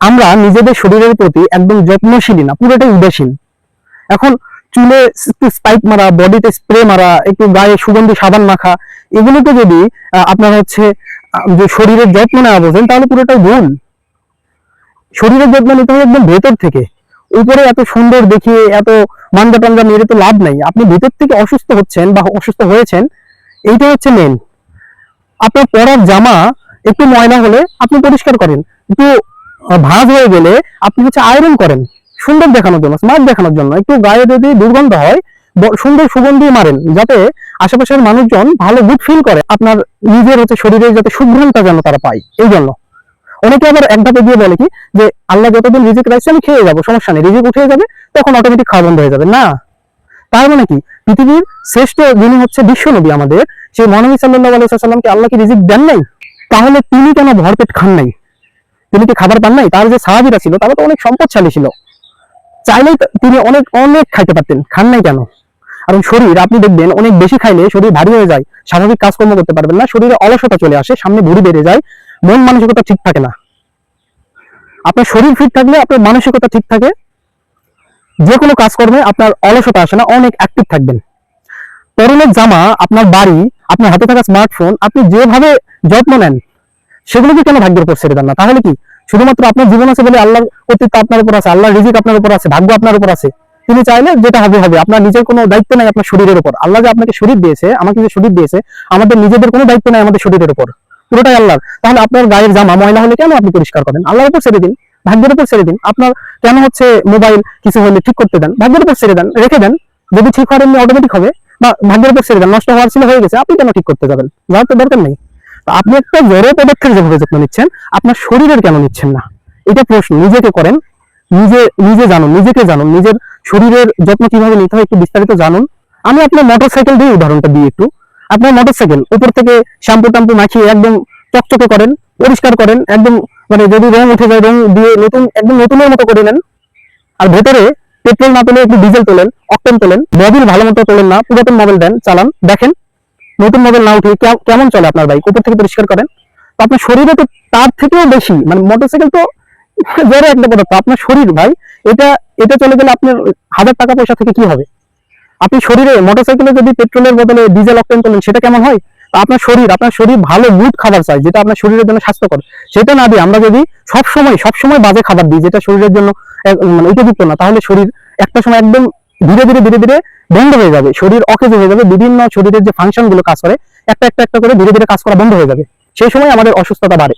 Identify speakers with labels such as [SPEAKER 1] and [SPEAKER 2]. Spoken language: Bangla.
[SPEAKER 1] আমরা নিজেদের শরীরের প্রতি একদম যত্নশীলী না, পুরোটাই উদাসীন। এখন চুলে স্পাইক মারা, বডিতে স্প্রে মারা, একটু গায়ে সুগন্ধি সাবান মাখা, এগুলোতে যদি আপনার হচ্ছে যে শরীরের যত্ন নেওয়া বোঝেন, তাহলে পুরোটাই ভুল। শরীরের যত্ন নিতে হবে একদম ভেতর থেকে। উপরে এত সুন্দর দেখিয়ে এত মাঞ্জা টাঞ্জা মেরে তো লাভ নাই। আপনি ভেতর থেকে অসুস্থ হচ্ছেন বা অসুস্থ হয়েছেন, এইটা হচ্ছে মেন। আপনার পরার জামা একটু ময়লা হলে আপনি পরিষ্কার করেন, একটু ভাঁজ হয়ে গেলে আপনি হচ্ছে আয়রন করেন, সুন্দর দেখানোর জন্য, স্মার্ট দেখানোর জন্য। একটু গায়ে যদি দুর্গন্ধ হয়, সুন্দর সুগন্ধি মারেন, যাতে আশেপাশের মানুষজন ভালো গুড ফিল করে, আপনার নিজের হচ্ছে শরীরে যাতে সুঘ্রাণটা যেন তারা পায়। এই জন্য অনেকে আবার এক ধাপে দিয়ে বলে কি যে আল্লাহ যতদিন রিজিক রাখছে আমি খেয়ে যাবো, সমস্যা নেই, রিজিক উঠে যাবে তখন অটোমেটিক খাওয়া বন্ধ হয়ে যাবে। না, তার মানে কি, পৃথিবীর শ্রেষ্ঠ যিনি হচ্ছে বিশ্ব নবী আমাদের, সেই মহানবী সাল্লাল্লাহু আলাইহি ওয়াসাল্লামকে আল্লাহ কি রিজিক দেন নাই? তাহলে তিনি কেন ভরপেট খান নাই? তিনি কি খাবার পান নাই? তার যে সাহাবীরা ছিল তারা তো অনেক সম্পদশালী ছিল, চাইলেই তিনি অনেক অনেক খাইতে পারতেন, খান নাই কেন? আর শরীর আপনি দেখবেন অনেক বেশি খাইলে শরীর ভারী হয়ে যায়, স্বাভাবিক কাজকর্ম করতে পারবেন না, শরীরে অলসতা চলে আসে, সামনে ভুঁড়ি বেড়ে যায়, মন মানসিকতা ঠিক থাকে না। আপনার শরীর ফিট থাকলে আপনার মানসিকতা ঠিক থাকে, যে কোনো কাজকর্মে আপনার অলসতা আসে না, অনেক অ্যাক্টিভ থাকবেন। পরনের জামা, আপনার বাড়ি, আপনার হাতে থাকা স্মার্টফোন, আপনি যেভাবে যত্ন নেন, সেগুলো কি কেন ভাগ্যের উপর ছেড়ে দেন না? তাহলে কি শুধুমাত্র আপনার জীবন আছে বলে আল্লাহর কর্তৃত্ব আপনার উপর আছে, আল্লাহর রিজিক আপনার উপর আছে, ভাগ্য আপনার উপর আছে? তিনি চাইলে যেটা হবে হবে, আপনার নিজের কোনো দায়িত্ব নাই আপনার শরীরের উপর। আল্লাহ যে আপনাকে শরীর দিয়েছে, আমাকে যে শরীর দিয়েছে, আমাদের নিজেদের কোনো দায়িত্ব নাই আমাদের শরীরের উপর, পুরোটাই আল্লাহর। তাহলে আপনার গায়ের জামা ময়লা হলে কেন আপনি পরিষ্কার করেন? আল্লাহর উপর ছেড়ে দিন, ভাগ্যের উপর ছেড়ে দিন। আপনার কেন হচ্ছে মোবাইল কিছু হলে ঠিক করতে দেন? ভাগ্যের উপর ছেড়ে দেন, রেখে দেন, যদি ঠিক হয় এমনি অটোমেটিক হবে। বা ভাগ্যের উপর ছেড়ে দেন, নষ্ট হওয়ার ছিল, হয়ে গেছে, আপনি কেন ঠিক করতে যাবেন? যাওয়ার তো দরকার নেই। আপনি একটা জড় পদার্থের যেভাবে যত্ন নিচ্ছেন, আপনার শরীরের কেন নিচ্ছেন না? এটা প্রশ্ন। নিজেকে করেন, নিজে নিজে জানুন, নিজেকে জানুন, নিজের শরীরের যত্ন কিভাবে নিতে হয় একটু বিস্তারিত জানুন। আমি আপনার মোটরসাইকেল দিয়ে উদাহরণটা দিই একটু। আপনার মোটরসাইকেল উপর থেকে শ্যাম্পু ট্যাম্পু মাখিয়ে একদম চকচকে করেন, পরিষ্কার করেন, একদম মানে যদি রং উঠে যায় রং দিয়ে নতুন, একদম নতুনের মতো করে নেন। আর ভেতরে পেট্রোল না তোলে একটু ডিজেল তোলেন, অকটেন তোলেন, মোবিল ভালো মতো তোলেন না, পুরাতন মোবাইল দেন, চালান, দেখেন নতুন মোবাইল না উঠে কেমন চলে আপনার বাইক, উপর থেকে পরিষ্কার করেন। তো আপনার শরীরে তো তার থেকেও বেশি, মানে মোটরসাইকেল তো জড়ো একটা পদার্থ, আপনার শরীর ভাই, এটা এটা চলে গেলে আপনার হাজার টাকা পয়সা থেকে কি হবে? আপনি শরীরে মোটরসাইকেলে যদি পেট্রোলের বদলে ডিজেল অকটেন তোলেন, সেটা কেমন হয়? আপনার শরীর ভালো গুড খাবার চাই, যেটা আপনার শরীরের জন্য স্বাস্থ্যকর, সেটা না দিয়ে আমরা যদি সবসময় বাজে খাবার দিই, যেটা শরীরের জন্য মানে উপযুক্ত না, তাহলে শরীর একটা সময় একদম ধীরে ধীরে ধীরে ধীরে বন্ধ হয়ে যাবে, শরীর অকেজ হয়ে যাবে, বিভিন্ন শরীরের যে ফাংশন গুলো কাজ করে একটা একটা একটা করে ধীরে ধীরে কাজ করা বন্ধ হয়ে যাবে। সেই সময় আমাদের অসুস্থতা বাড়ে।